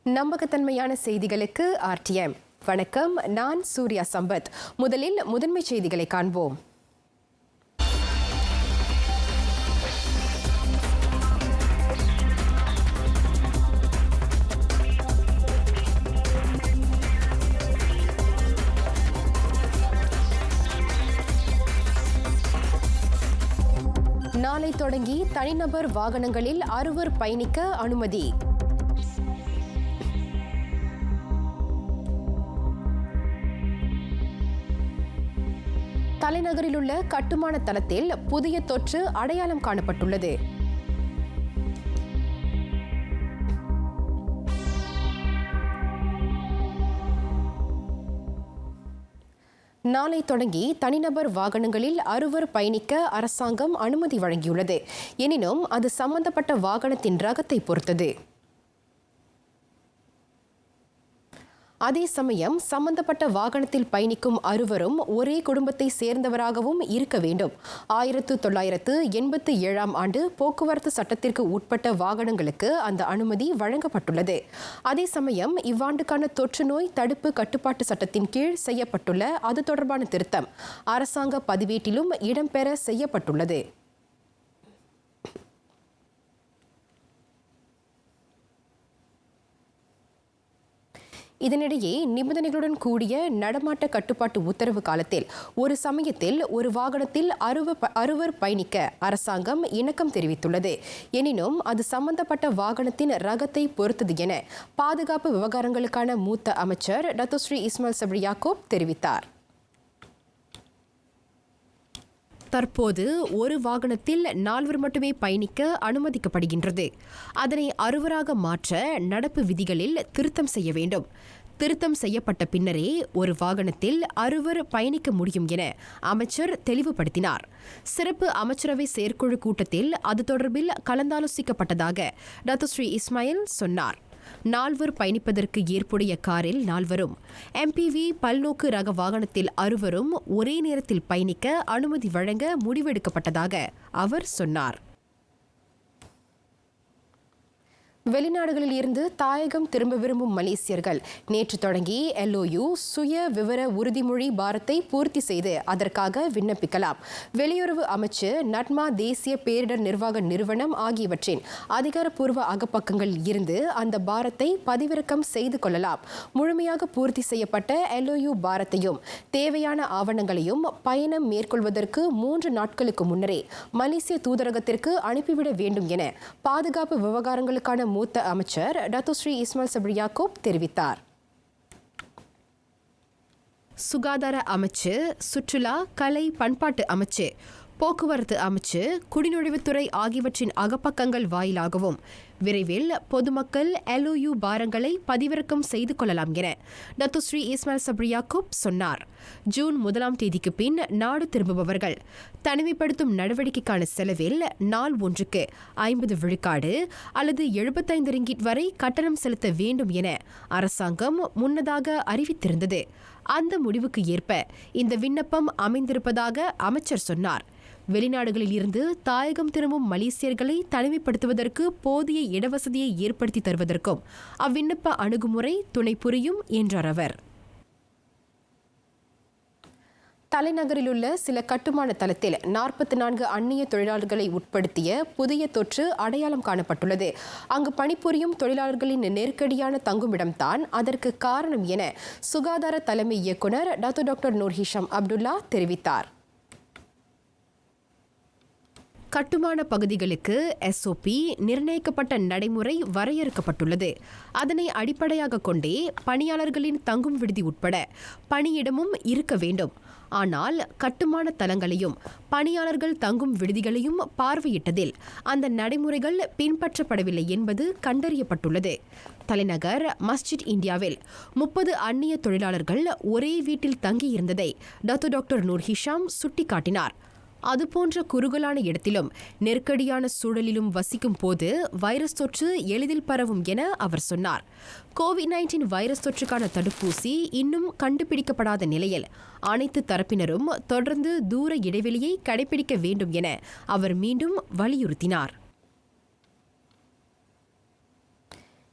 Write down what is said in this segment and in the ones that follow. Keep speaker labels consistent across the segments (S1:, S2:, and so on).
S1: நம்பகத்தன்மையான செய்திகளுக்கு RTM. வணக்கம், நான் சூர்யா சம்பத். முதலில் முதன்மை செய்திகளை காண்போம். நாளை தொடங்கி தனிநபர் வாகனங்களில் 6 பயணிக்க அனுமதி. தலைநகரில் உள்ள கட்டுமான தளத்தில் புதிய தொற்று அடையாளம் காணப்பட்டுள்ளது. நாளை தொடங்கி தனிநபர் வாகனங்களில் 6 பயணிக்க அரசாங்கம் அனுமதி வழங்கியுள்ளது. எனினும் அது சம்பந்தப்பட்ட வாகனத்தின் ரகத்தை பொறுத்தது. அதே சமயம் சம்பந்தப்பட்ட வாகனத்தில் பயணிக்கும் 6வரும் ஒரே குடும்பத்தை சேர்ந்தவராகவும் இருக்க வேண்டும். 1987 ஆண்டு போக்குவரத்து சட்டத்திற்கு உட்பட்ட வாகனங்களுக்கு அந்த அனுமதி வழங்கப்பட்டுள்ளது. அதே சமயம் இவ்வாண்டுக்கான தொற்று நோய் தடுப்பு கட்டுப்பாட்டு சட்டத்தின் கீழ் செய்யப்பட்டுள்ள அது தொடர்பான திருத்தம் அரசாங்க பதிவேட்டிலும் இடம்பெற செய்யப்பட்டுள்ளது. இதனிடையே நிபந்தனைகளுடன் கூடிய நடமாட்ட கட்டுப்பாட்டு உத்தரவு காலத்தில் ஒரு சமயத்தில் ஒரு வாகனத்தில் 6 பயணிக்க அரசாங்கம் இணக்கம் தெரிவித்துள்ளது. எனினும் அது சம்பந்தப்பட்ட வாகனத்தின் ரகத்தை பொறுத்தது என பாதுகாப்பு விவகாரங்களுக்கான மூத்த அமைச்சர் டத்தோஸ்ரீ இஸ்மாயில் சப்ரி யாக்கூப் தெரிவித்தார். தற்போது ஒரு வாகனத்தில் 4 மட்டுமே பயணிக்க அனுமதிக்கப்படுகின்றது. அதனை 6 மாற்ற நடப்பு விதிகளில் திருத்தம் செய்ய வேண்டும். திருத்தம் செய்யப்பட்ட பின்னரே ஒரு வாகனத்தில் 6 பயணிக்க முடியும் என அமைச்சர் தெளிவுபடுத்தினார். சிறப்பு அமைச்சரவை செயற்குழு கூட்டத்தில் அது தொடர்பில் கலந்தாலோசிக்கப்பட்டதாக டத்தோஸ்ரீ இஸ்மாயில் சொன்னார். 4 பயணிப்பதற்கு ஏற்புடைய காரில் 4வரும், MPV பல்நோக்கு ரக வாகனத்தில் 6வரும் ஒரே நேரத்தில் பயணிக்க அனுமதி வழங்க முடிவெடுக்கப்பட்டதாக அவர் சொன்னார். வெளிநாடுகளில் இருந்து தாயகம் திரும்ப விரும்பும் மலேசியர்கள் நேற்று தொடங்கி LOU சுய விவர உறுதிமொழி பாரத்தை பூர்த்தி செய்து அதற்காக விண்ணப்பிக்கலாம். வெளியுறவு அமைச்சு, நட்மா தேசிய பேரிடர் நிர்வாக நிறுவனம் ஆகியவற்றின் அதிகாரப்பூர்வ அகப்பக்கங்களில் இருந்து அந்த பாரத்தை பதிவிறக்கம் செய்து கொள்ளலாம். முழுமையாக பூர்த்தி செய்யப்பட்ட LOU பாரத்தையும் தேவையான ஆவணங்களையும் பயணம் மேற்கொள்வதற்கு 3 நாட்களுக்கு முன்னரே மலேசிய தூதரகத்திற்கு அனுப்பிவிட வேண்டும் என பாதுகாப்பு விவகாரங்களுக்கான மூத்த அமைச்சர் டத்தோஸ்ரீ இஸ்மாயில் சப்ரி யாக்கூப் தெரிவித்தார். சுகாதார அமைச்சு, சுற்றுலா, கலை, பண்பாட்டு அமைச்சு, போக்குவரத்து அமைச்சு, குடிநுழைவுத்துறை ஆகியவற்றின் அகப்பக்கங்கள் வாயிலாகவும் விரைவில் பொதுமக்கள் LOU பாரங்களை பதிவிறக்கம் செய்து கொள்ளலாம் என டத்தோஸ்ரீ இஸ்மாயில் சப்ரி யாக்கூப் சொன்னார். ஜூன் 1 தேதிக்கு பின் நாடு திரும்புபவர்கள் தனிமைப்படுத்தும் நடவடிக்கைக்கான செலவில் நாள் ஒன்றுக்கு 50 விழுக்காடு அல்லது 75 ரிங்கிட் வரை கட்டணம் செலுத்த வேண்டும் என அரசாங்கம் முன்னதாக அறிவித்திருந்தது. அந்த முடிவுக்கு ஏற்ப இந்த விண்ணப்பம் அமைந்திருப்பதாக அமைச்சர் சொன்னார். வெளிநாடுகளில் இருந்து தாயகம் திரும்பும் மலேசியர்களை தனிமைப்படுத்துவதற்கு போதிய இடவசதியை ஏற்படுத்தி தருவதற்கும் அவ்விண்ணப்ப அணுகுமுறை துணை புரியும் என்றார் அவர். தலைநகரில் உள்ள சில கட்டுமான தளத்தில் 44 அந்நிய தொழிலாளர்களை உட்படுத்திய புதிய தொற்று அடையாளம் காணப்பட்டுள்ளது. அங்கு பணிபுரியும் தொழிலாளர்களின் நெருக்கடியான தங்குமிடம்தான் அதற்கு காரணம் என சுகாதார தலைமை இயக்குனர் டாக்டர் நூர் ஹிஷாம் அப்துல்லா தெரிவித்தார். கட்டுமான பகுதிகளுக்கு SOP நிர்ணயிக்கப்பட்ட நடைமுறை வரையறுக்கப்பட்டுள்ளது. அதனை அடிப்படையாக கொண்டே பணியாளர்களின் தங்கும் விடுதி உட்பட பணியிடமும் இருக்க வேண்டும். ஆனால் கட்டுமான தலங்களையும் பணியாளர்கள் தங்கும் விடுதிகளையும் பார்வையிட்டதில் அந்த நடைமுறைகள் பின்பற்றப்படவில்லை என்பது கண்டறியப்பட்டுள்ளது. தலைநகர் மஸ்ஜித் இந்தியாவில் 30 அந்நிய தொழிலாளர்கள் ஒரே வீட்டில் தங்கியிருந்ததை டாக்டர் நூர் ஹிஷாம் சுட்டிக்காட்டினார். அதுபோன்ற குறுகலான இடத்திலும் நெருக்கடியான சூழலிலும் வசிக்கும் போது வைரஸ் தொற்று எளிதில் பரவும் என அவர் சொன்னார். COVID-19 வைரஸ் தொற்றுக்கான தடுப்பூசி இன்னும் கண்டுபிடிக்கப்படாத நிலையில் அனைத்து தரப்பினரும் தொடர்ந்து தூர இடைவெளியை கடைபிடிக்க வேண்டும் என அவர் மீண்டும் வலியுறுத்தினார்.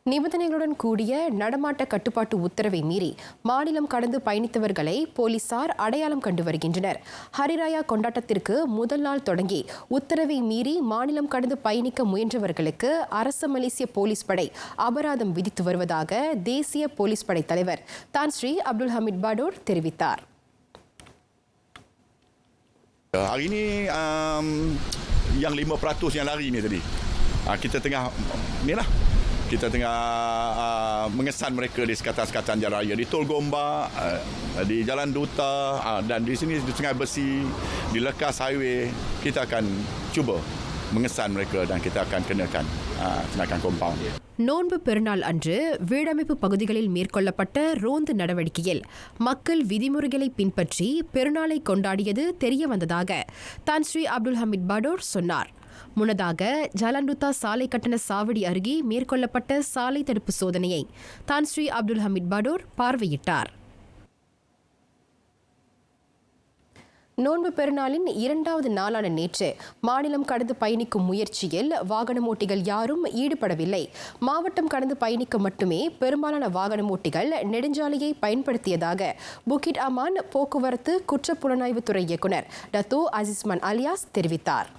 S1: நிபந்தனைகளுடன் கூடிய நடமாட்ட கட்டுப்பாட்டு உத்தரவை மீறி மாநிலம் கடந்து பயணித்தவர்களை போலீசார் அடையாளம் கண்டு வருகின்றனர். ஹரிராயா கொண்டாட்டத்திற்கு முதல் நாள் தொடங்கி உத்தரவை மீறி மாநிலம் கடந்து பயணிக்க முயன்றவர்களுக்கு அரச மலேசிய போலீஸ் படை அபராதம் விதித்து வருவதாக தேசிய போலீஸ் படை தலைவர் தான் ஸ்ரீ அப்துல் ஹமீத் பாடோர் தெரிவித்தார்.
S2: Hari ini yang 5% yang lari ni tadi. Kita tengah ni lah. Kita tengah mengesan mereka di sekatan-sekatan jalan raya, di Tol Gombak, di Jalan Duta dan di sini di Sungai Besi, di Lekas Highway. Kita akan cuba mengesan mereka dan kita akan kenakan kompaun.
S1: நோன்பு பெருநாள் அன்று வீடமைப்பு பகுதிகளில் மேற்கொள்ளப்பட்ட ரோந்து நடவடிக்கையில் மக்கள் விதிமுறைகளை பின்பற்றி பெருநாளை கொண்டாடியது தெரியவந்ததாக தான் ஸ்ரீ அப்துல் ஹமீத் பாடோர் சொன்னார். முன்னதாக ஜலண்டுத்தா சாலை கட்டண சாவடி அருகே மேற்கொள்ளப்பட்ட சாலை தடுப்பு சோதனையை தான் ஸ்ரீ அப்துல் ஹமீத் பாடோர் பார்வையிட்டார். நோன்பு பெருநாளின் 2வது நாளான நேற்று மாநிலம் கடந்து பயணிக்கும் முயற்சியில் வாகன ஓட்டிகள் யாரும் ஈடுபடவில்லை. மாவட்டம் கடந்து பயணிக்க மட்டுமே பெரும்பாலான வாகன ஓட்டிகள் நெடுஞ்சாலையை பயன்படுத்தியதாக புக்கிட் அமான் போக்குவரத்து குற்றப்புலனாய்வுத்துறை இயக்குநர் டத்தோ அசிஸ்மான் அலியாஸ் தெரிவித்தார்.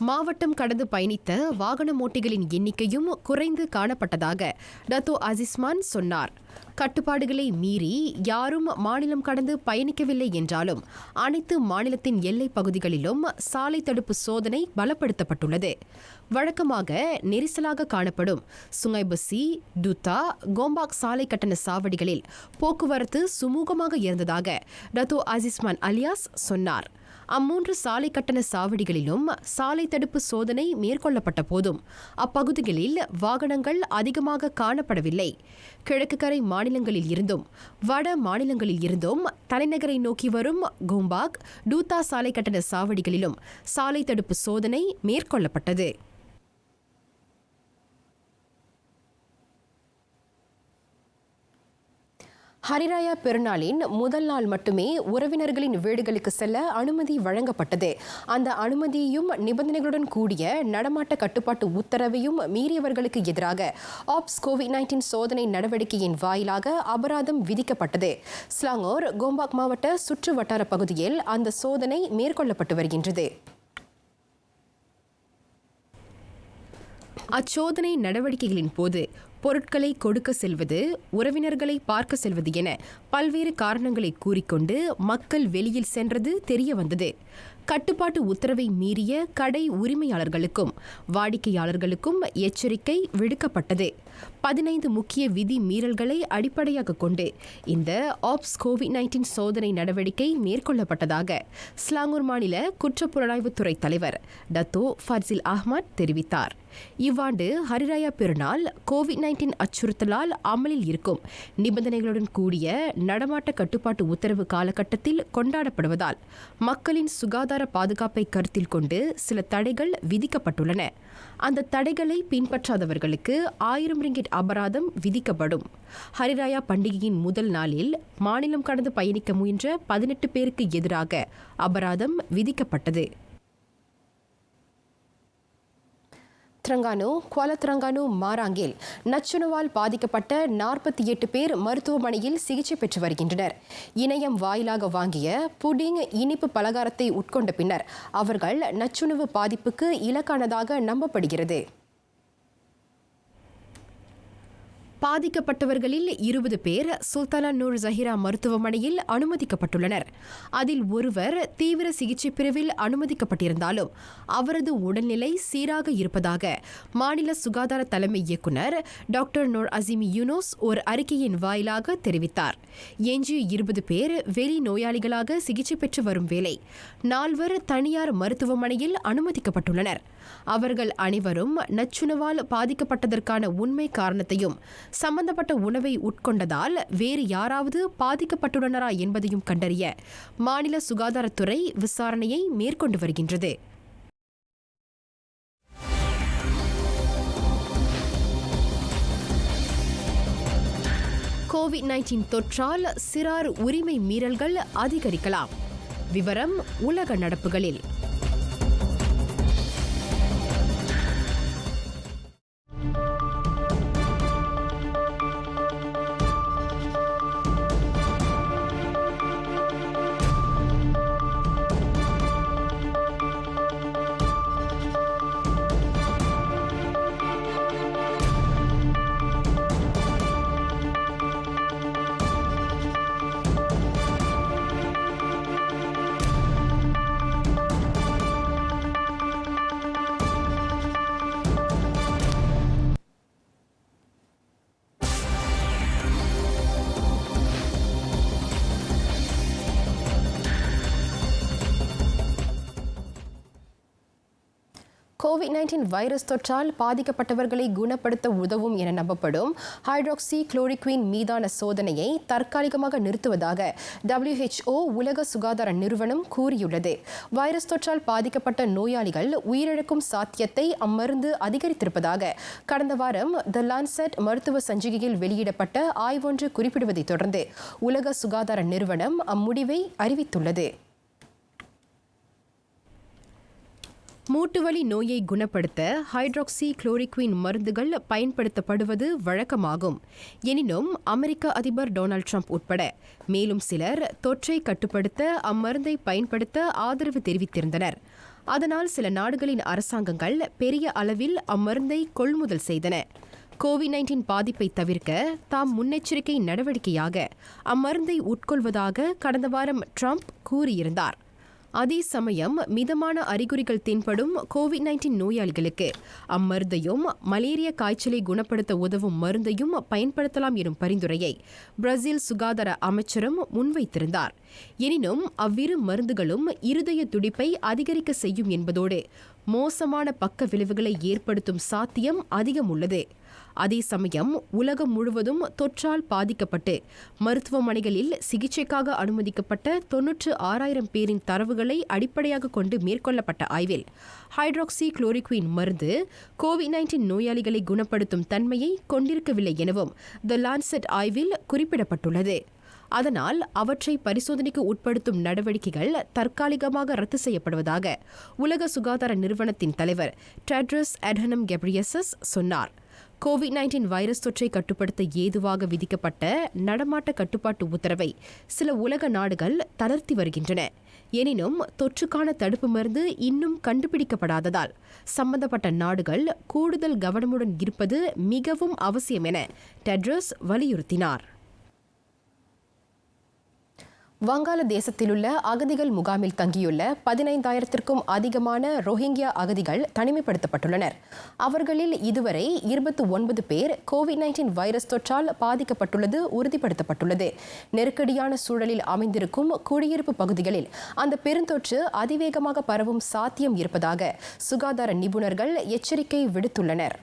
S1: மாவட்டம் கடந்து பயணித்த வாகன ஓட்டிகளின் எண்ணிக்கையும் குறைந்து காணப்பட்டதாக டத்தோ அசிஸ்மான் சொன்னார். கட்டுப்பாடுகளை மீறி யாரும் மாநிலம் கடந்து பயணிக்கவில்லை என்றாலும் அனைத்து மாநிலத்தின் எல்லைப் பகுதிகளிலும் சாலை தடுப்பு சோதனை பலப்படுத்தப்பட்டுள்ளது. வழக்கமாக நெரிசலாக காணப்படும் சுங்கைபசி, டுத்தா, கோம்பாக் சாலை கட்டண சாவடிகளில் போக்குவரத்து சுமூகமாக இருந்ததாக டத்தோ அசிஸ்மான் அலியாஸ் சொன்னார். அம்மூன்று சாலை கட்டண சாவடிகளிலும் சாலை தடுப்பு சோதனை மேற்கொள்ளப்பட்ட போதும் அப்பகுதிகளில் வாகனங்கள் அதிகமாக காணப்படவில்லை. கிழக்கு கரை மாநிலங்களில் இருந்தும் வட மாநிலங்களில் இருந்தும் தலைநகரை நோக்கி வரும் கோம்பாக், டூத்தா சாலை கட்டண சாவடிகளிலும் சாலை தடுப்பு சோதனை மேற்கொள்ளப்பட்டது. ஹரிராயா பெருநாளின் முதல் நாள் மட்டுமே உறவினர்களின் வீடுகளுக்கு செல்ல அனுமதி வழங்கப்பட்டது. அந்த அனுமதியையும் நிபந்தனைகளுடன் கூடிய நடமாட்ட கட்டுப்பாட்டு உத்தரவையும் மீறியவர்களுக்கு எதிராக ஆப்ஸ் கோவிட்-19 சோதனை நடவடிக்கையின் வாயிலாக அபராதம் விதிக்கப்பட்டது. ஸ்லாங்கோர், கோம்பாக் மாவட்ட சுற்று வட்டார பகுதியில் அந்த சோதனை மேற்கொள்ளப்பட்டு வருகின்றது. அச்சோதனை நடவடிக்கைகளின் போது பொருட்களை கொடுக்க செல்வது, உறவினர்களை பார்க்க செல்வது என பல்வேறு காரணங்களை கூறிக்கொண்டு மக்கள் வெளியில் சென்றது தெரிய வந்தது. கட்டுப்பாட்டு உத்தரவை மீறிய கடை உரிமையாளர்களுக்கும் வாடிக்கையாளர்களுக்கும் எச்சரிக்கை விடுக்கப்பட்டது. 15 முக்கிய விதி மீறல்களை அடிப்படையாக கொண்டு இந்த ஆப்ஸ் கோவிட்-19 சோதனை நடவடிக்கை மேற்கொள்ளப்பட்டதாக ஸ்லாங்கூர் மாநில குற்றப்புலனாய்வுத்துறை தலைவர் டத்தோ ஃபர்சில் அஹ்மத் தெரிவித்தார். இவ்வாண்டு ஹரிராயா பெருநாள் கோவிட்-19 அச்சுறுத்தலால் அமலில் இருக்கும் நிபந்தனைகளுடன் கூடிய நடமாட்ட கட்டுப்பாட்டு உத்தரவு காலகட்டத்தில் கொண்டாடப்படுவதால் மக்களின் சுகாதார பாதுகாப்பை கருத்தில் கொண்டு சில தடைகள் விதிக்கப்பட்டுள்ளன. அந்த தடைகளை பின்பற்றாதவர்களுக்கு 1000 ரிங்கிட் அபராதம் விதிக்கப்படும். ஹரிராயா பண்டிகையின் முதல் நாளில் மாநிலம் கடந்து பயணிக்க முயன்ற 18 பேருக்கு எதிராக அபராதம் விதிக்கப்பட்டது. திரங்கானு, குவாலா திரங்கானு மாராங்கில் நச்சுணவால் பாதிக்கப்பட்ட 48 பேர் மருத்துவமனையில் சிகிச்சை பெற்று வருகின்றனர். இணையம் வாயிலாக வாங்கிய புடிங் இனிப்பு பலகாரத்தை உட்கொண்ட பின்னர் அவர்கள் நச்சுணவு பாதிப்புக்கு இலக்கானதாக நம்பப்படுகிறது. பாதிக்கப்பட்டவர்களில் 20 பேர் சுல்தானா நூர் ஜஹிரா மருத்துவமனையில் அனுமதிக்கப்பட்டுள்ளனர். அதில் ஒருவர் தீவிர சிகிச்சை பிரிவில் அனுமதிக்கப்பட்டிருந்தாலும் அவரது உடல்நிலை சீராக இருப்பதாக மாநில சுகாதார தலைமை இயக்குநர் டாக்டர் நூர் அசிமி யூனோஸ் ஒரு அறிக்கையின் வாயிலாக தெரிவித்தார். எஞ்சிய 20 பேர் வெளி நோயாளிகளாக சிகிச்சை பெற்று வரும் வேளை 4 தனியார் மருத்துவமனையில் அனுமதிக்கப்பட்டுள்ளனர். அவர்கள் அனைவரும் நச்சுணவால் பாதிக்கப்பட்டதற்கான உண்மை காரணத்தையும் சம்பந்தப்பட்ட உணவை உட்கொண்டதால் வேறு யாராவது பாதிக்கப்பட்டுள்ளனரா என்பதையும் கண்டறிய மாநில சுகாதாரத்துறை விசாரணையை மேற்கொண்டு வருகின்றது. கோவிட்-19 தொற்றால் சிறார் உரிமை மீறல்கள் அதிகரிக்கலாம். விவரம் உலக நடப்புகளில். கோவிட்-19 வைரஸ் தொற்றால் பாதிக்கப்பட்டவர்களை குணப்படுத்த உதவும் என நம்பப்படும் ஹைட்ராக்சி குளோரோகுயின் மீதான சோதனையை தற்காலிகமாக நிறுத்துவதாக WHO உலக சுகாதார நிறுவனம் கூறியுள்ளது. வைரஸ் தொற்றால் பாதிக்கப்பட்ட நோயாளிகள் உயிரிழக்கும் சாத்தியத்தை அம்மருந்து அதிகரித்திருப்பதாக கடந்த வாரம் தி லான்செட் மருத்துவ சஞ்சிகையில் வெளியிடப்பட்ட ஆய்வொன்று குறிப்பிடுவதை தொடர்ந்து உலக சுகாதார நிறுவனம் அம்முடிவை அறிவித்துள்ளது. மூட்டுவலி நோயை குணப்படுத்த ஹைட்ராக்சி குளோரோகுயின் மருந்துகள் பயன்படுத்தப்படுவது வழக்கமாகும். எனினும் அமெரிக்க அதிபர் டொனால்ட் ட்ரம்ப் உட்பட மேலும் சிலர் தொற்றை கட்டுப்படுத்த அம்மருந்தை பயன்படுத்த ஆதரவு தெரிவித்திருந்தனர். அதனால் சில நாடுகளின் அரசாங்கங்கள் பெரிய அளவில் அம்மருந்தை கொள்முதல் செய்தன. கோவிட்-19 பாதிப்பை தவிர்க்க தாம் முன்னெச்சரிக்கை நடவடிக்கையாக அம்மருந்தை உட்கொள்வதாக கடந்த வாரம் ட்ரம்ப் கூறியிருந்தார். அதே சமயம் மிதமான அறிகுறிகள் தென்படும் கோவிட்-19 நோயாளிகளுக்கு அம்மருந்தையும் மலேரியா காய்ச்சலை குணப்படுத்த உதவும் மருந்தையும் பயன்படுத்தலாம் எனும் பரிந்துரையை பிரேசில் சுகாதார அமைச்சரும் முன்வைத்திருந்தார். எனினும் அவ்விரு மருந்துகளும் இருதய துடிப்பை அதிகரிக்க செய்யும் என்பதோடு மோசமான பக்க விளைவுகளை ஏற்படுத்தும் சாத்தியம் அதிகம் உள்ளது. அதே சமயம் உலகம் முழுவதும் தொற்றால் பாதிக்கப்பட்டு மருத்துவமனைகளில் சிகிச்சைக்காக அனுமதிக்கப்பட்ட 96,000 பேரின் தரவுகளை அடிப்படையாக கொண்டு மேற்கொள்ளப்பட்ட ஆய்வில் ஹைட்ராக்சி குளோரோகுயின் மருந்து கோவிட்-19 நோயாளிகளை குணப்படுத்தும் தன்மையை கொண்டிருக்கவில்லை எனவும் தி லான்செட் ஆய்வில் குறிப்பிடப்பட்டுள்ளது. அதனால் அவற்றை பரிசோதனைக்கு உட்படுத்தும் நடவடிக்கைகள் தற்காலிகமாக ரத்து செய்யப்படுவதாக உலக சுகாதார நிறுவனத்தின் தலைவர் டெட்ரோஸ் அட்ஹனம் கெப்ரியசஸ் சொன்னார். கோவிட்-19 வைரஸ் தொற்றை கட்டுப்படுத்த ஏதுவாக விதிக்கப்பட்ட நடமாட்ட கட்டுப்பாட்டு உத்தரவை சில உலக நாடுகள் தளர்த்தி வருகின்றன. எனினும் தொற்றுக்கான தடுப்பு மருந்து இன்னும் கண்டுபிடிக்கப்படாததால் சம்பந்தப்பட்ட நாடுகள் கூடுதல் கவனமுடன் இருப்பது மிகவும் அவசியம் என டெட்ரோஸ் வலியுறுத்தினார். வங்காளதேசத்திலுள்ள அகதிகள் முகாமில் தங்கியுள்ள 15,000க்கும் அதிகமான ரோஹிங்கியா அகதிகள் தனிமைப்படுத்தப்பட்டுள்ளனர். அவர்களில் இதுவரை 29 பேர் கோவிட்-19 வைரஸ் தொற்றால் பாதிக்கப்பட்டுள்ளது உறுதிப்படுத்தப்பட்டுள்ளது. நெருக்கடியான சூழலில் அமைந்திருக்கும் குடியிருப்பு பகுதிகளில் அந்த பெருந்தொற்று அதிவேகமாக பரவும் சாத்தியம் இருப்பதாக சுகாதார நிபுணர்கள் எச்சரிக்கை விடுத்துள்ளனர்.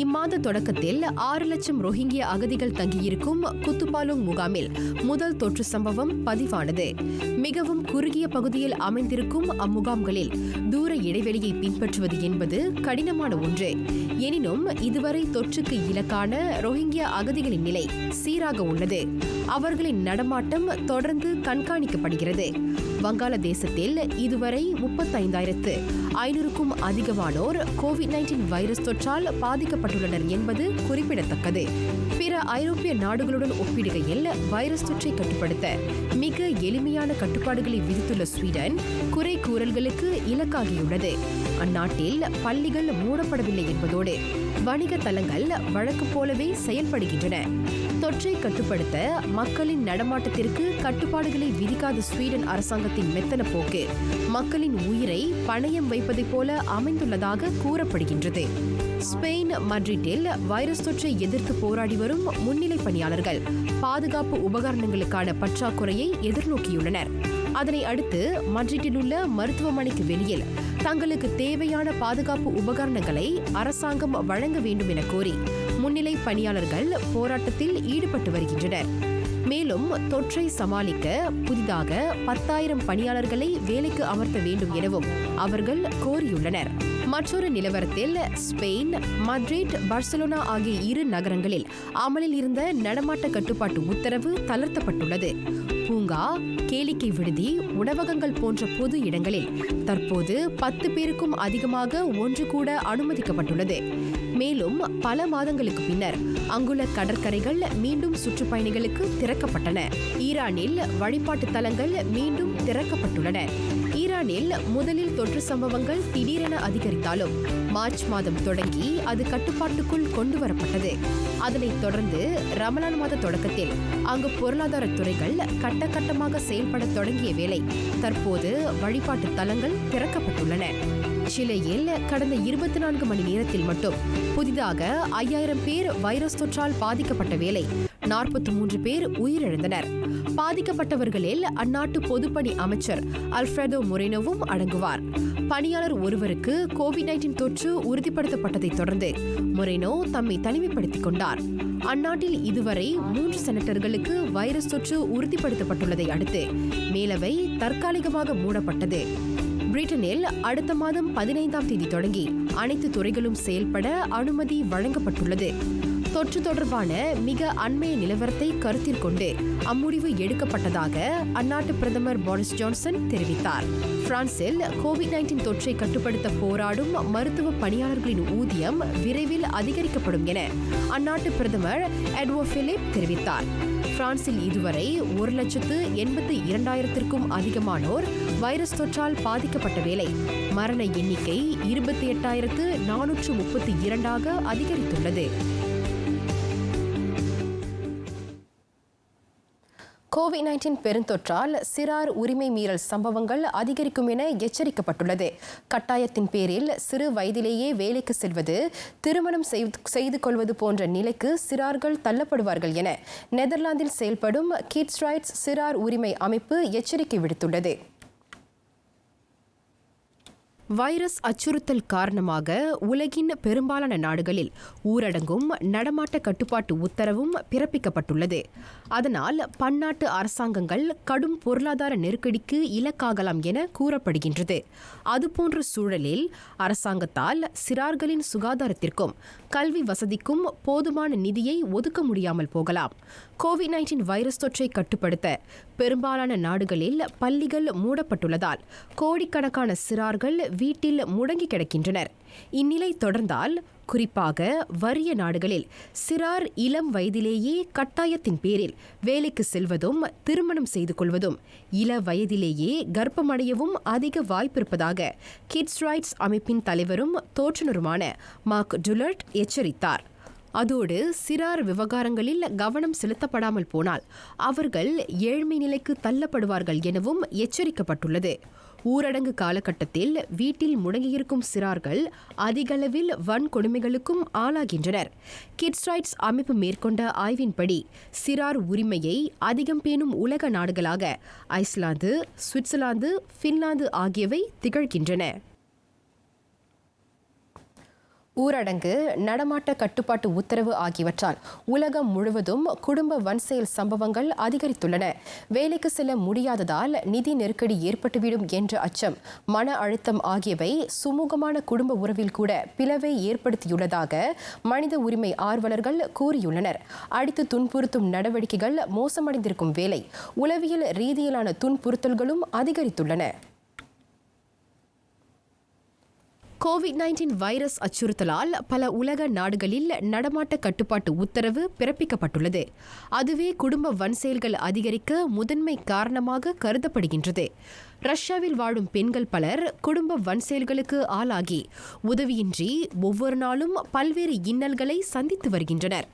S1: இம்மாத தொடக்கத்தில் 6 லட்சம் ரோஹிங்கிய அகதிகள் தங்கியிருக்கும் குத்துபாலுங் முகாமில் முதல் தொற்று சம்பவம் பதிவானது. மிகவும் குறுகிய பகுதியில் அமைந்திருக்கும் அம்முகாம்களில் தூர இடைவெளியை பின்பற்றுவது என்பது கடினமான ஒன்று. எனினும் இதுவரை தொற்றுக்கு இலக்கான ரோஹிங்கியா அகதிகளின் நிலை சீராக உள்ளது. அவர்களின் நடமாட்டம் தொடர்ந்து கண்காணிக்கப்படுகிறது. வங்காளதேசத்தில் இதுவரை 35,500க்கும் அதிகமானோர் கோவிட்-19 வைரஸ் தொற்றால் பாதிக்கப்பட்டுள்ளனர் என்பது குறிப்பிடத்தக்கது. பிற ஐரோப்பிய நாடுகளுடன் ஒப்பிடுகையில் வைரஸ் தொற்றை கட்டுப்படுத்த மிக எளிமையான கட்டுப்பாடுகளை விதித்துள்ள ஸ்வீடன் குறை கூறல்களுக்கு இலக்காகியுள்ளது. அந்நாட்டில் பள்ளிகள் மூடப்படவில்லை என்பதோடு வணிக தலங்கள் வழக்கு போலவே செயல்படுகின்றன. தொற்றை கட்டுப்படுத்த மக்களின் நடமாட்டத்திற்கு கட்டுப்பாடுகளை விதிக்காத ஸ்வீடன் அரசாங்கத்தின் மெத்தன போக்கு மக்களின் உயிரை பணயம் வைப்பதைப் போல அமைந்துள்ளதாக கூறப்படுகின்றது. ஸ்பெயின் மட்ரிட்டில் வைரஸ் தொற்றை எதிர்த்து போராடி வரும் முன்னிலை பணியாளர்கள் பாதுகாப்பு உபகரணங்களுக்கான பற்றாக்குறையை எதிர்நோக்கியுள்ளனர். அதனை அடுத்து மட்ரிட்டில் உள்ள மருத்துவமனைக்கு வெளியில் தங்களுக்கு தேவையான பாதுகாப்பு உபகரணங்களை அரசாங்கம் வழங்க வேண்டும் என கோரி முன்னிலை பணியாளர்கள் போராட்டத்தில் ஈடுபட்டு வருகின்றனர். மேலும் தொற்றை சமாளிக்க புதிதாக 10,000 பணியாளர்களை வேலைக்கு அமர்த்த வேண்டும் எனவும் அவர்கள் கோரியுள்ளனர். மற்றொரு நிலவரத்தில் ஸ்பெயின் மட்ரிட், பார்சிலோனா ஆகிய 2 நகரங்களில் அமலில் இருந்த நடமாட்ட கட்டுப்பாட்டு உத்தரவு தளர்த்தப்பட்டுள்ளது. பூங்கா, கேளிக்கை விடுதி, உணவகங்கள் போன்ற பொது இடங்களில் தற்போது 10 பேருக்கும் அதிகமாக ஒன்று கூட அனுமதிக்கப்பட்டுள்ளது. மேலும் பல மாதங்களுக்கு பின்னர் அங்குள்ள கடற்கரைகள் மீண்டும் சுற்றுப்பயணிகளுக்கு திறக்கப்பட்டன. ஈரானில் வழிபாட்டு தலங்கள் மீண்டும் திறக்கப்பட்டுள்ளன. ஈரானில் முதலில் தொற்று சம்பவங்கள் திடீரென அதிகரித்தாலும் மார்ச் மாதம் தொடங்கி அது கட்டுப்பாட்டுக்குள் கொண்டுவரப்பட்டது. அதனைத் தொடர்ந்து ரமலான் மாத தொடக்கத்தில் அங்கு பொருளாதார துறைகள் கட்டமாக செயல்பட தொடங்கிய வேளை தற்போது வழிபாட்டு தலங்கள் திறக்கப்பட்டுள்ளன. சிலியில் கடந்த 24 மணி நேரத்தில் மட்டும் புதிதாக 5,000 பேர் வைரஸ் தொற்றால் பாதிக்கப்பட்ட வேளை 43 பேர் உயிரிழந்தனர். பாதிக்கப்பட்டவர்களில் அந்நாட்டு பொதுப்பணி அமைச்சர் அல்ஃபிரடோ மொரினோவும் அடங்குவார். பணியாளர் ஒருவருக்கு கோவிட்-19 தொற்று உறுதிப்படுத்தப்பட்டதைத் தொடர்ந்து மொரினோ தம்மை தனிமைப்படுத்திக் கொண்டார். அந்நாட்டில் இதுவரை 3 செனட்டர்களுக்கு வைரஸ் தொற்று உறுதிப்படுத்தப்பட்டுள்ளதை அடுத்து மேலவை தற்காலிகமாக மூடப்பட்டது. பிரிட்டனில் அடுத்த மாதம் 15ஆம் தேதி தொடங்கி அனைத்து துறைகளும் செயல்பட அனுமதி வழங்கப்பட்டுள்ளது. தொற்று தொடர்பான மிக அண்மைய நிலவரத்தை கருத்தில் கொண்டு அம்முடிவு எடுக்கப்பட்டதாக அந்நாட்டு பிரதமர் போரிஸ் ஜான்சன் தெரிவித்தார். பிரான்சில் கோவிட்-19 தொற்றை கட்டுப்படுத்த போராடும் மருத்துவ பணியாளர்களின் ஊதியம் விரைவில் அதிகரிக்கப்படும் என அந்நாட்டு பிரதமர் எட்வர்ட் பிலிப் தெரிவித்தார். பிரான்சில் இதுவரை 1,82,000க்கும் அதிகமானோர் வைரஸ் தொற்றால் பாதிக்கப்பட்ட வேளை மரண எண்ணிக்கை 28,432 அதிகரித்துள்ளது. கோவிட்-19 பெருந்தொற்றால் சிறார் உரிமை மீறல் சம்பவங்கள் அதிகரிக்கும் என எச்சரிக்கப்பட்டுள்ளது. கட்டாயத்தின் பேரில் சிறு வயதிலேயே வேலைக்கு செல்வது, திருமணம் செய்து கொள்வது போன்ற நிலைக்கு சிறார்கள் தள்ளப்படுவார்கள் என நெதர்லாந்தில் செயல்படும் கிட்ஸ் ரைட்ஸ் சிறார் உரிமை அமைப்பு எச்சரிக்கை விடுத்துள்ளது. வைரஸ் அச்சுறுத்தல் காரணமாக உலகின் பெரும்பாலான நாடுகளில் ஊரடங்கும் நடமாட்ட கட்டுப்பாட்டு உத்தரவும் பிறப்பிக்கப்பட்டுள்ளது. அதனால் பன்னாட்டு அரசாங்கங்கள் கடும் பொருளாதார நெருக்கடிக்கு இலக்காகலாம் என கூறப்படுகின்றது. அதுபோன்ற சூழலில் அரசாங்கத்தால் சிறார்களின் சுகாதாரத்திற்கும் கல்வி வசதிக்கும் போதுமான நிதியை ஒதுக்க முடியாமல் போகலாம். கோவிட்-19 வைரஸ் தொற்றை கட்டுப்படுத்த பெரும்பாலான நாடுகளில் பள்ளிகள் மூடப்பட்டுள்ளதால் கோடிக்கணக்கான சிறார்கள் வீட்டில் முடங்கி கிடக்கின்றனர். இந்நிலை தொடர்ந்தால் குறிப்பாக வறிய நாடுகளில் சிறார் இளம் வயதிலேயே கட்டாயத்தின் பேரில் வேலைக்கு செல்வதும், திருமணம் செய்து கொள்வதும், இள வயதிலேயே கர்ப்பமடையவும் அதிக வாய்ப்பிருப்பதாக கிட்ஸ் ரைட்ஸ் அமைப்பின் தலைவரும் தோற்றுநருமான மார்க் டுலர்ட் எச்சரித்தார். அதோடு சிறார் விவகாரங்களில் கவனம் செலுத்தப்படாமல் போனால் அவர்கள் ஏழ்மை நிலைக்கு தள்ளப்படுவார்கள் எனவும் எச்சரிக்கப்பட்டுள்ளது. ஊரடங்கு காலகட்டத்தில் வீட்டில் முடங்கியிருக்கும் சிறார்கள் அதிகளவில் வன்கொடுமைகளுக்கும் ஆளாகின்றனர். கிட்ஸ் ரைட்ஸ் அமைப்பு மேற்கொண்ட ஆய்வின்படி சிறார் உரிமையை அதிகம் பேணும் உலக நாடுகளாக ஐஸ்லாந்து, சுவிட்சர்லாந்து, பின்லாந்து ஆகியவை திகழ்கின்றன. ஊரடங்கு, நடமாட்ட கட்டுப்பாட்டு உத்தரவு ஆகியவற்றால் உலகம் முழுவதும் குடும்ப வன்செயல் சம்பவங்கள் அதிகரித்துள்ளன. வேலைக்கு செல்ல முடியாததால் நிதி நெருக்கடி ஏற்பட்டுவிடும் என்ற அச்சம், மன அழுத்தம் ஆகியவை சுமூகமான குடும்ப உறவில் கூட பிளவை ஏற்படுத்தியுள்ளதாக மனித உரிமை ஆர்வலர்கள் கூறியுள்ளனர். அடித்து துன்புறுத்தும் நடவடிக்கைகள் மோசமடைந்திருக்கும் வேளை உளவியல் ரீதியிலான துன்புறுத்தல்களும் அதிகரித்துள்ளன. கோவிட்-19 வைரஸ் அச்சுறுத்தலால் பல உலக நாடுகளில் நடமாட்ட கட்டுப்பாட்டு உத்தரவு பிறப்பிக்கப்பட்டுள்ளது. அதுவே குடும்ப வன்செயல்கள் அதிகரிக்க முதன்மை காரணமாக கருதப்படுகின்றது. ரஷ்யாவில் வாழும் பெண்கள் பலர் குடும்ப வன்செயல்களுக்கு ஆளாகி உதவியின்றி ஒவ்வொரு நாளும் பல்வேறு இன்னல்களை சந்தித்து வருகின்றனர்.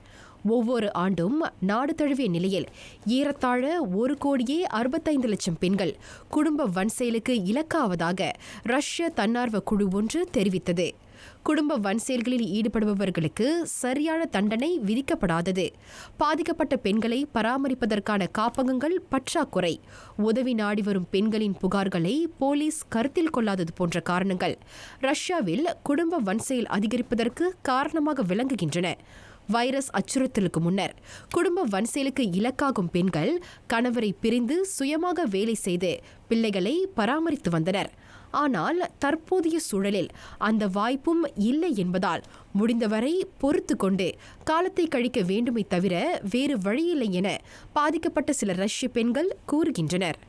S1: ஒவ்வொரு ஆண்டும் நாடு தழுவிய நிலையில் ஏறத்தாழ 1,65,00,000 பெண்கள் குடும்ப வன்செயலுக்கு இலக்காவதாக ரஷ்ய தன்னார்வ குழு ஒன்று தெரிவித்தது. குடும்ப வன்செயல்களில் ஈடுபடுபவர்களுக்கு சரியான தண்டனை விதிக்கப்படாதது, பாதிக்கப்பட்ட பெண்களை பராமரிப்பதற்கான காப்பகங்கள் பற்றாக்குறை, உதவி நாடி வரும் பெண்களின் புகார்களை போலீஸ் கருத்தில் கொள்ளாதது போன்ற காரணங்கள் ரஷ்யாவில் குடும்ப வன்செயல் அதிகரிப்பதற்கு காரணமாக விளங்குகின்றன. வைரஸ் அச்சுறுத்தலுக்கு முன்னர் குடும்ப வன்செயலுக்கு இலக்காகும் பெண்கள் கணவரை பிரிந்து சுயமாக வேலை செய்து பிள்ளைகளை பராமரித்து வந்தனர். ஆனால் தற்போதைய சூழலில் அந்த வாய்ப்பும் இல்லை என்பதால் முடிந்தவரை பொறுத்து கொண்டு காலத்தை கழிக்க வேண்டுமே தவிர வேறு வழியில்லை என பாதிக்கப்பட்ட சில ரஷ்ய பெண்கள் கூறுகின்றனர்.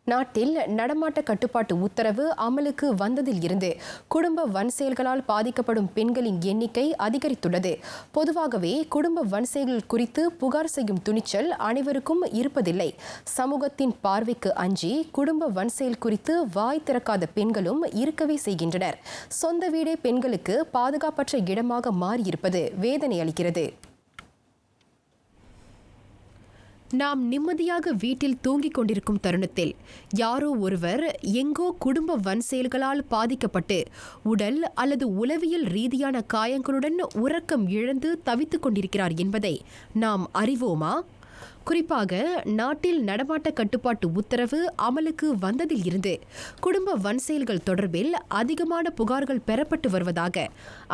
S1: நாட்டில் நடமாட்ட கட்டுப்பாட்டு உத்தரவு அமலுக்கு வந்ததில் இருந்து குடும்ப வன்செயல்களால் பாதிக்கப்படும் பெண்களின் எண்ணிக்கை அதிகரித்துள்ளது. பொதுவாகவே குடும்ப வன்செயல்கள் குறித்து புகார் செய்யும் துணிச்சல் அனைவருக்கும் இருப்பதில்லை. சமூகத்தின் பார்வைக்கு அஞ்சி குடும்ப வன்செயல் குறித்து வாய் திறக்காத பெண்களும் இருக்கவே செய்கின்றனர். சொந்த வீடே பெண்களுக்கு பாதுகாப்பற்ற இடமாக மாறியிருப்பது வேதனை அளிக்கிறது. நாம் நிம்மதியாக வீட்டில் தூங்கிக் கொண்டிருக்கும் தருணத்தில் யாரோ ஒருவர் எங்கோ குடும்ப வன்செயல்களால் பாதிக்கப்பட்டு உடல் அல்லது உளவியல் ரீதியான காயங்களுடன் உறக்கம் இழந்து தவித்துக் கொண்டிருக்கிறார் என்பதை நாம் அறிவோமா? குறிப்பாக நாட்டில் நடமாட்ட கட்டுப்பாட்டு உத்தரவு அமலுக்கு வந்ததில் இருந்து குடும்ப வன்செயல்கள் தொடர்பில் அதிகமான புகார்கள் பெறப்பட்டு வருவதாக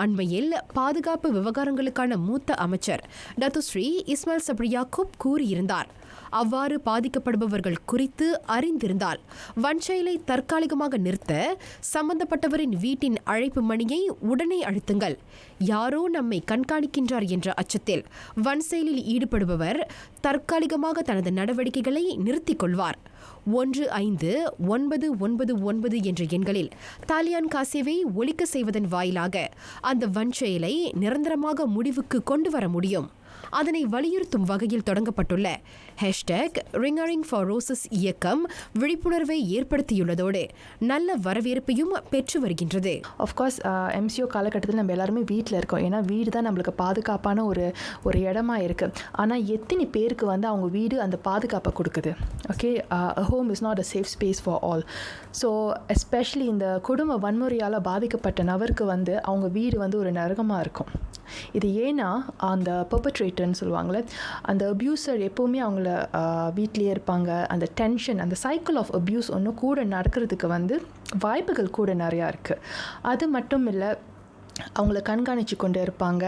S1: அண்மையில் பாதுகாப்பு விவகாரங்களுக்கான மூத்த அமைச்சர் டத்துஸ்ரீ இஸ்மாயில் சப்ரி யாக்கூப் கூறியிருந்தார். அவ்வாறு பாதிக்கப்படுபவர்கள் குறித்து அறிந்திருந்தால் வன்செயலை தற்காலிகமாக நிறுத்த சம்பந்தப்பட்டவரின் வீட்டின் அழைப்பு மணியை உடனே அழுத்துங்கள். யாரோ நம்மை கண்காணிக்கின்றார் என்ற அச்சத்தில் வன்செயலில் ஈடுபடுபவர் தற்காலிகமாக தனது நடவடிக்கைகளை நிறுத்திக் கொள்வார். 1599 என்ற எண்களில் தாலியான் காசேவை ஒலிக்க செய்வதன் வாயிலாக அந்த வன்செயலை நிரந்தரமாக முடிவுக்கு கொண்டு வர முடியும். அதனை வலியுறுத்தும் வகையில் தொடங்கப்பட்டுள்ள #ringaring4roses இயக்கம் விழிப்புணர்வை ஏற்படுத்தியுள்ளதோடு நல்ல வரவேற்பையும் பெற்று வருகின்றது.
S3: ஆஃப்கோர்ஸ் எம்சிஓ காலகட்டத்தில் நம்ம எல்லாருமே வீட்டில் இருக்கோம். ஏன்னா வீடு தான் நம்மளுக்கு பாதுகாப்பான ஒரு இடமா இருக்குது. ஆனால் எத்தனை பேருக்கு அவங்க வீடு அந்த பாதுகாப்பை கொடுக்குது? Okay, home is not a safe space for all. So especially இந்த குடும்ப வன்முறையால் பாதிக்கப்பட்ட நபருக்கு அவங்க வீடு ஒரு நரகமாக இருக்கும். இது ஏன்னா அந்த பெர்பட்ரேட்டர்னு சொல்லுவாங்களே, அந்த அப்யூசர் எப்போவுமே அவங்கள வீட்லேயே இருப்பாங்க. அந்த டென்ஷன், அந்த சைக்கிள் ஆஃப் அப்யூஸ் ஒன்று கூட நடக்கிறதுக்கு வாய்ப்புகள் கூட நிறையா இருக்குது. அது மட்டும் இல்லை, அவங்கள கண்காணித்து கொண்டு இருப்பாங்க.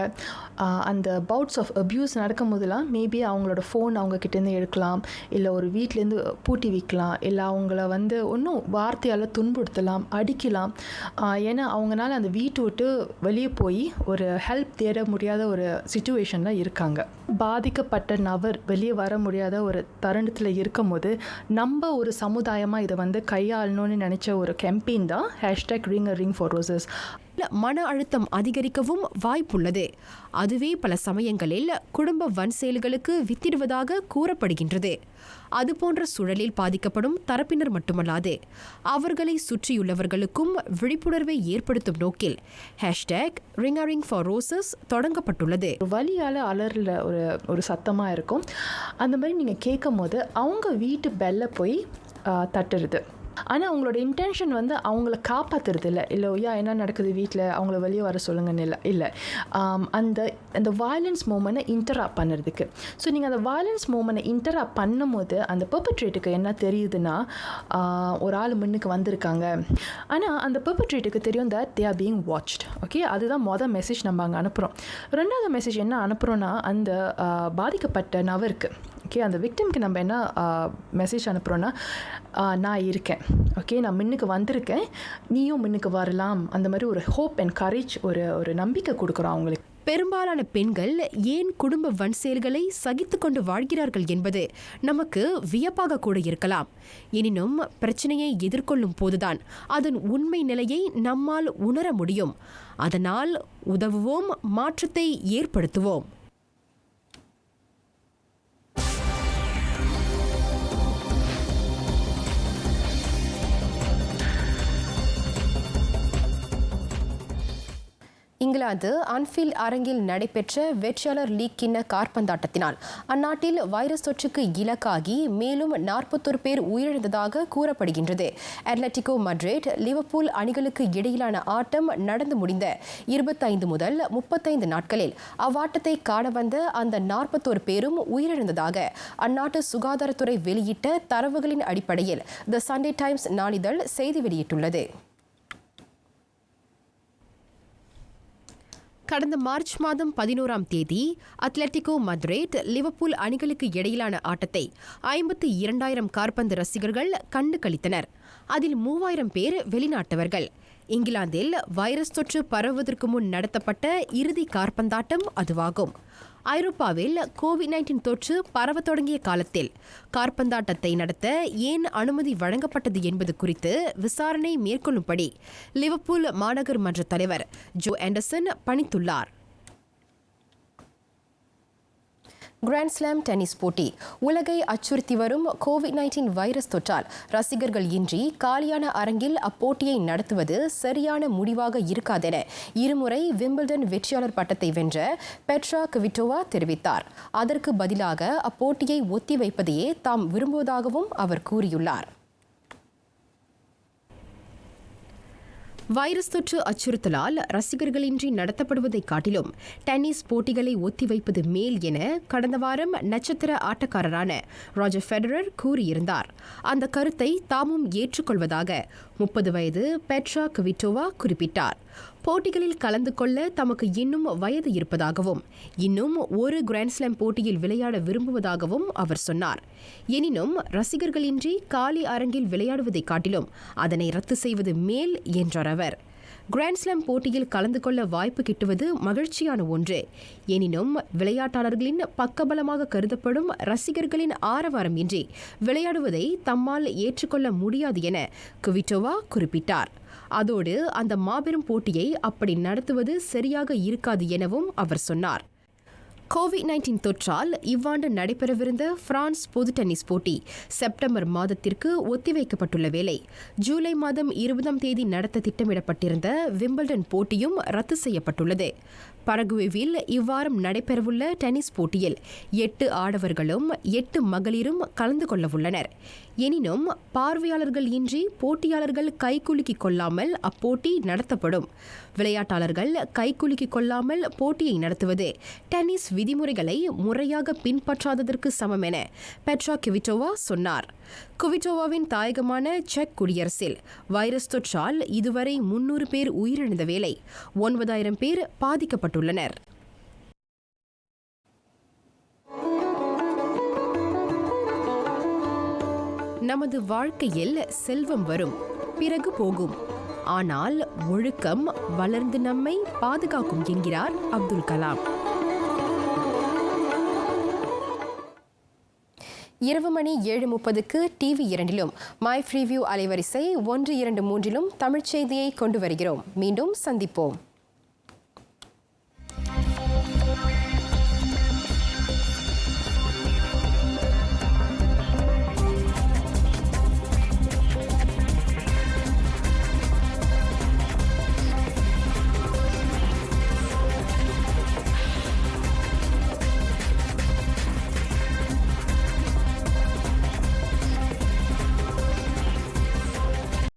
S3: அந்த பவுட்ஸ் ஆஃப் அப்யூஸ் நடக்கும் போதெல்லாம் மேபி அவங்களோட ஃபோன் அவங்கக்கிட்டேருந்து எடுக்கலாம், இல்லை ஒரு வீட்டிலேருந்து பூட்டி வைக்கலாம், இல்லை அவங்கள ஒன்றும் வார்த்தையால் துன்புறுத்தலாம், அடிக்கலாம். ஏன்னா அவங்களால அந்த வீட்டை விட்டு வெளியே போய் ஒரு ஹெல்ப் தேட முடியாத ஒரு சிச்சுவேஷனில் இருக்காங்க. பாதிக்கப்பட்ட நபர் வெளியே வர முடியாத ஒரு தருணத்தில் இருக்கும் போது நம்ம ஒரு சமுதாயமாக இதை கையாளணும்னு நினச்ச ஒரு கேம்பெயின் தான் #ringaring4roses.
S1: மன அழுத்தம் அதிகரிக்கவும் வாய்ப்புள்ளது. அதுவே பல சமயங்களில் குடும்ப வன்செயல்களுக்கு வித்திடுவதாக கூறப்படுகின்றது. அதுபோன்ற சூழலில் பாதிக்கப்படும் தரப்பினர் மட்டுமல்லாது அவர்களை சுற்றியுள்ளவர்களுக்கும் விழிப்புணர்வை ஏற்படுத்தும் நோக்கில் #ringaring4roses தொடங்கப்பட்டுள்ளது.
S3: வலியால் அலறல ஒரு சத்தமாக இருக்கும். அந்த மாதிரி நீங்கள் கேட்கும் போது அவங்க வீட்டு பெல்ல போய் தட்டுறது. ஆனால் அவங்களோட இன்டென்ஷன் அவங்கள காப்பாற்றுறது இல்லை என்ன நடக்குது வீட்டில், அவங்கள வெளியே வர சொல்லுங்கன்னு இல்லை. அந்த வயலன்ஸ் மூமெண்ட்டை இன்டராப்ட் பண்ணுறதுக்கு. ஸோ நீங்கள் அந்த வயலன்ஸ் மூமெண்ட்டை இன்டராப்ட் பண்ணும்போது அந்த பெர்பட்ரேட்டுக்கு என்ன தெரியுதுன்னா, ஒரு ஆள் முன்னுக்கு வந்திருக்காங்க. ஆனால் அந்த பெர்பட்ரேட்டுக்கு தெரியும் that they are being watched. Okay, அதுதான் மொதல் மெசேஜ் நம்ம அங்கே அனுப்புகிறோம். ரெண்டாவது மெசேஜ் என்ன அனுப்புகிறோன்னா, அந்த பாதிக்கப்பட்ட நபருக்கு, ஓகே, அந்த விக்டிம்க்கு நம்ம என்ன மெசேஜ் அனுப்புகிறோன்னா, நான் இருக்கேன், ஓகே, நான் முன்னுக்கு வந்திருக்கேன், நீயும் முன்னுக்கு வரலாம். அந்த மாதிரி ஒரு ஹோப் அண்ட் கரேஜ், ஒரு நம்பிக்கை கொடுக்குறோம் அவங்களுக்கு.
S1: பெரும்பாலான பெண்கள் ஏன் குடும்ப வன்செயல்களை சகித்து கொண்டு வாழ்கிறார்கள் என்பது நமக்கு வியப்பாக கூட இருக்கலாம். எனினும் பிரச்சனையை எதிர்கொள்ளும் போதுதான் அதன் உண்மை நிலையை நம்மால் உணர முடியும். அதனால் உதவுவோம், மாற்றத்தை ஏற்படுத்துவோம். இங்கிலாந்து அன்ஃபீல்ட் அரங்கில் நடைபெற்ற வெற்றியாளர் லீக் கிண்ண காற்பந்தாட்டத்தினால் அந்நாட்டில் வைரஸ் தொற்றுக்கு இலக்காகி மேலும் 41 பேர் உயிரிழந்ததாக கூறப்படுகின்றது. அட்லெட்டிகோ மட்ரிட் லிவர்பூல் அணிகளுக்கு இடையிலான ஆட்டம் நடந்து முடிந்த 25 முதல் 35 நாட்களில் அவ்வாட்டத்தை காண வந்த அந்த 41 பேரும் உயிரிழந்ததாக அந்நாட்டு சுகாதாரத்துறை வெளியிட்ட தரவுகளின் அடிப்படையில் தி சண்டே டைம்ஸ் நாளிதழ் செய்தி வெளியிட்டுள்ளது. கடந்த மார்ச் மாதம் 11ஆம் தேதி அத்லெட்டிகோ மட்ரிட் லிவர்பூல் அணிகளுக்கு இடையிலான ஆட்டத்தை 52,000 காற்பந்து ரசிகர்கள் கண்டு களித்தனர். அதில் 3,000 பேர் வெளிநாட்டவர்கள். இங்கிலாந்தில் வைரஸ் தொற்று பரவுவதற்கு முன் நடத்தப்பட்ட இறுதி காற்பந்தாட்டம் அதுவாகும். ஐரோப்பாவில் கோவிட்-19 தொற்று பரவ தொடங்கிய காலத்தில் காற்பந்தாட்டத்தை நடத்த ஏன் அனுமதி வழங்கப்பட்டது என்பது குறித்து விசாரணை மேற்கொள்ளும்படி லிவர்பூல் மாநகர் மன்ற தலைவர் ஜோ ஆண்டர்சன் பணித்துள்ளார். கிராண்ட் ஸ்லாம் டென்னிஸ் போட்டி. உலகை அச்சுறுத்தி வரும் கோவிட்-19 வைரஸ் தொற்றால் ரசிகர்கள் இன்றி காலியான அரங்கில் அப்போட்டியை நடத்துவது சரியான முடிவாக இருக்காதென இருமுறை விம்பிள்டன் வெற்றியாளர் பட்டத்தை வென்ற பெட்ரா குவிட்டோவா தெரிவித்தார். அதற்கு பதிலாக அப்போட்டியை ஒத்திவைப்பதையே தாம் விரும்புவதாகவும் அவர் கூறியுள்ளார். வைரஸ் தொற்று அச்சுறுத்தலால் ரசிகர்களின்றி நடத்தப்படுவதை காட்டிலும் டென்னிஸ் போட்டிகளை ஒத்திவைப்பது மேல் என கடந்த வாரம் நட்சத்திர ஆட்டக்காரரான ராஜர் ஃபெடரர் கூறியிருந்தார். அந்த கருத்தை தாமும் ஏற்றுக்கொள்வதாக 30 வயது பெட்ரா குவிட்டோவா குறிப்பிட்டார். போட்டிகளில் கலந்து கொள்ள தமக்கு இன்னும் வயது இருப்பதாகவும் இன்னும் ஒரு கிராண்ட்ஸ்லாம் போட்டியில் விளையாட விரும்புவதாகவும் அவர் சொன்னார். எனினும் ரசிகர்களின்றி காலி அரங்கில் விளையாடுவதை காட்டிலும் அதனை ரத்து செய்வது மேல் என்றார் அவர். கிராண்ட்ஸ்லாம் போட்டியில் கலந்து கொள்ள வாய்ப்பு கிட்டுவது மகிழ்ச்சியான ஒன்று. எனினும் விளையாட்டாளர்களின் பக்கபலமாக கருதப்படும் ரசிகர்களின் ஆரவாரம் இன்றி விளையாடுவதை தம்மால் ஏற்றுக்கொள்ள முடியாது என குவிட்டோவா குறிப்பிட்டார். அதோடு அந்த மாபெரும் போட்டியை அப்படி நடத்துவது சரியாக இருக்காது எனவும் அவர் சொன்னார். கோவிட்-19 தொற்றால் இவ்வாண்டு நடைபெறவிருந்த பிரான்ஸ் பொது டென்னிஸ் போட்டி செப்டம்பர் மாதத்திற்கு ஒத்திவைக்கப்பட்டுள்ள வேளை ஜூலை மாதம் 20ஆம் தேதி நடத்த திட்டமிடப்பட்டிருந்த விம்பிள்டன் போட்டியும் ரத்து செய்யப்பட்டுள்ளது. பரகுவேவில் இவ்வாரம் நடைபெறவுள்ள டென்னிஸ் போட்டியில் 8 ஆடவர்களும் 8 மகளிரும் கலந்து கொள்ளவுள்ளனர். எனினும் பார்வையாளர்கள் இன்றி போட்டியாளர்கள் கைகுலுக்கிக் கொள்ளாமல் அப்போட்டி நடத்தப்படும். விளையாட்டாளர்கள் கைகுலுக்கிக் கொள்ளாமல் போட்டியை நடத்துவது டென்னிஸ் விதிமுறைகளை முறையாக பின்பற்றாததற்கு சமம் என பெட்ரா குவிட்டோவா சொன்னார். குவிட்டோவாவின் தாயகமான செக் குடியரசில் வைரஸ் தொற்றால் இதுவரை 300 பேர் உயிரிழந்த வேளை 9000 பேர் பாதிக்கப்பட்டுள்ளனர். நமது வாழ்க்கையில் செல்வம் வரும், பிறகு போகும். ஆனால் ஒழுக்கம் வளர்ந்து நம்மை பாதுகாக்கும் என்கிறார் அப்துல் கலாம். இரவு மணி 7:30க்கு TV2 மை ஃப்ரீவியூ அலைவரிசை 123 தமிழ்ச் செய்தியை கொண்டு வருகிறோம். மீண்டும் சந்திப்போம்.